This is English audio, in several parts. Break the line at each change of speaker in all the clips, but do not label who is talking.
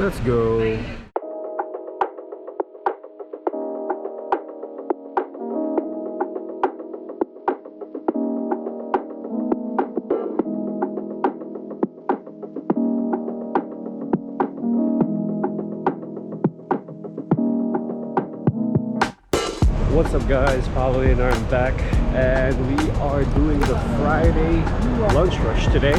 Let's go. What's up guys, Pablo and I'm back, and we are doing the Friday lunch rush today.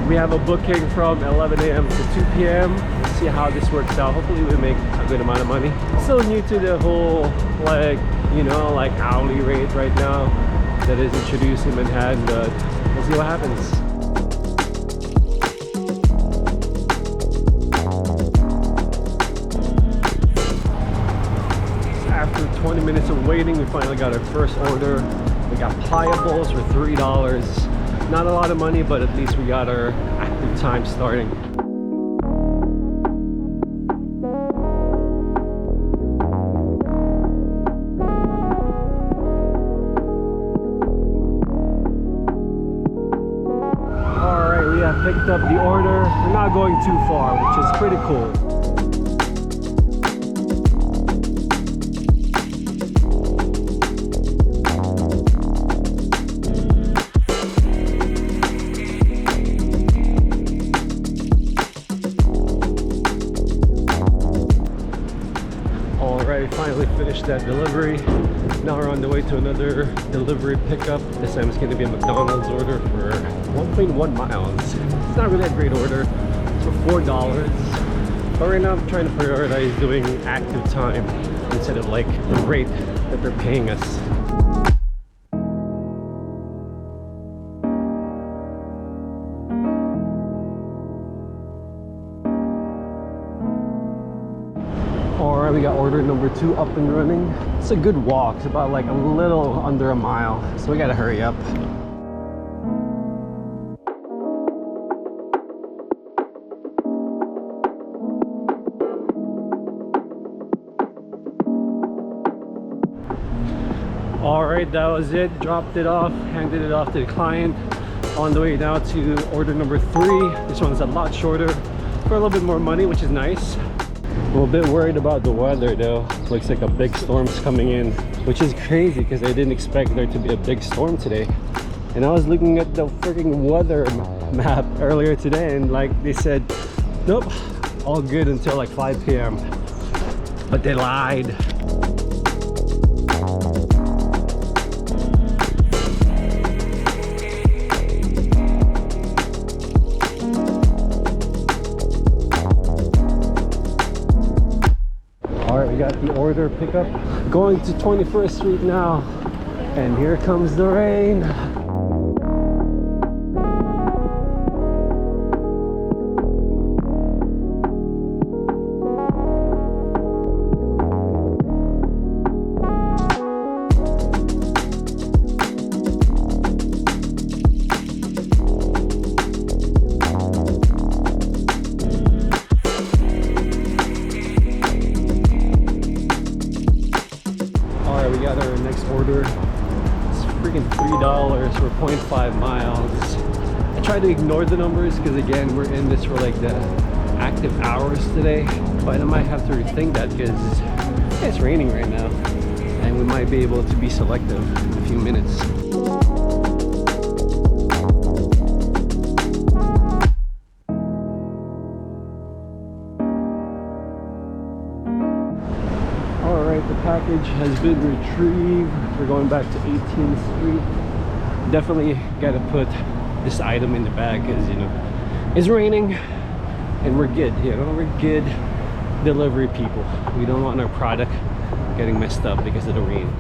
We have a booking from 11 a.m. to 2 p.m. We'll see how this works out. Hopefully we make a good amount of money. Still new to the whole like hourly rate right now that is introduced in Manhattan, but we'll see what happens. After 20 minutes of waiting, we finally got our first order. We got piables for $3. Not a lot of money, but at least we got our active time starting. Alright, we have picked up the order. We're not going too far, which is pretty cool. Alright, finally finished that delivery. Now we're on the way to another delivery pickup. This time it's going to be a McDonald's order for 1.1 miles. It's not really a great order. It's for $4. But right now I'm trying to prioritize doing active time instead of like the rate that they're paying us. Alright, we got order number 2 up and running. It's a good walk. It's about like a little under a mile, so we gotta hurry up. Alright, that was it. Dropped it off, handed it off to the client. On the way now to order number 3. This one's a lot shorter for a little bit more money, which is nice. I'm a bit worried about the weather though. Looks like a big storm's coming in, which is crazy because I didn't expect there to be a big storm today. And I was looking at the freaking weather map earlier today, and like they said, nope, all good until like 5 p.m. But they lied. Alright, we got the order pickup. Going to 21st Street now. And here comes the rain. We got our next order. It's freaking $3 for 0.5 miles. I try to ignore the numbers because again, we're in this for like the active hours today, but I might have to rethink that because it's raining right now and we might be able to be selective in a few minutes. Alright, the package has been retrieved. We're going back to 18th Street. Definitely gotta put this item in the bag because, you know, it's raining and we're good, you know, we're good delivery people. We don't want our product getting messed up because of the rain.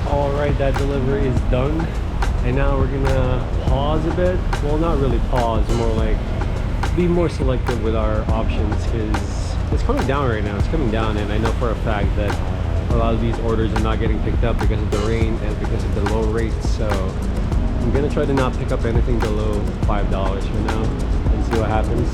Alright, that delivery is done, and now we're gonna pause a bit. Well, not really pause, more like be more selective with our options because it's coming down right now. It's coming down, and I know for a fact that a lot of these orders are not getting picked up because of the rain and because of the low rates. So I'm gonna try to not pick up anything below $5 for now and see see what happens.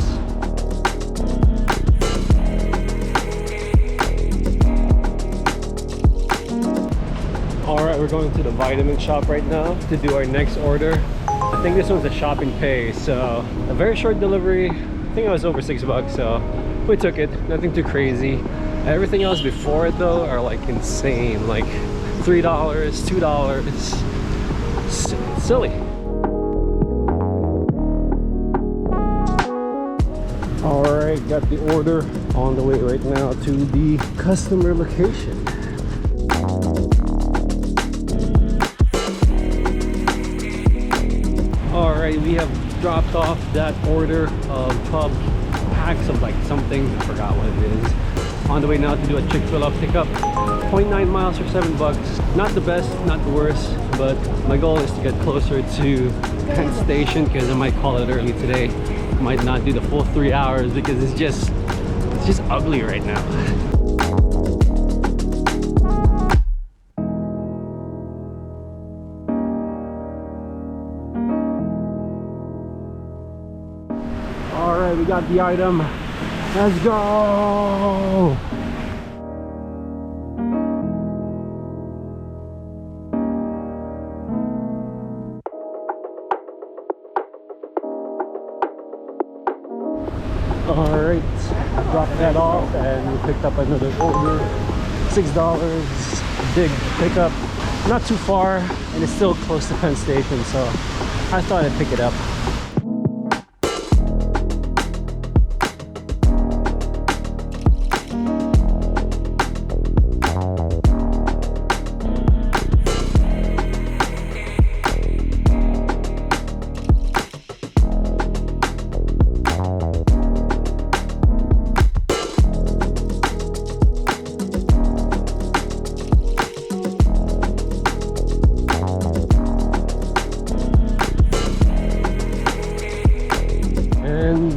Alright, we're going to the vitamin shop right now to do our next order. I think this one's a shop and pay, so a very short delivery. I think it was over $6, so we took it. Nothing too crazy. Everything else before it though are like insane, like $3, $2. Silly. Alright, got the order on the way right now to the customer location. Alright, we have dropped off that order of 12 packs of like something, I forgot what it is. On the way now to do a Chick-fil-A pickup. 0.9 miles for $7. Not the best, not the worst, but my goal is to get closer to Penn Station because I might call it early today. Might not do the full 3 hours because it's just ugly right now. Alright, we got the item. Let's go! Alright, dropped that off and we picked up another order. $6, big pickup. Not too far and it's still close to Penn Station, so I thought I'd pick it up.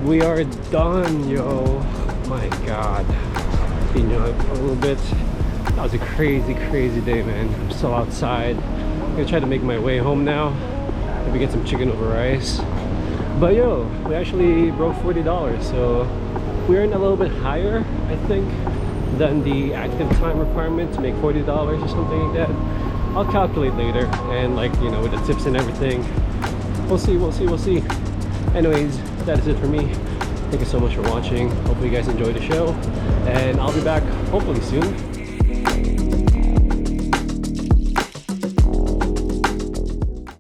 We are done, yo. My god, you know, a little bit. That was a crazy day, man. I'm still outside. I'm gonna try to make my way home now, maybe get some chicken over rice. But yo, we actually broke $40, so we earned a little bit higher, I think, than the active time requirement to make $40 or something like that. I'll calculate later, and like, you know, with the tips and everything, we'll see. Anyways, that is it for me. Thank you so much for watching. Hopefully you guys enjoyed the show, and I'll be back hopefully soon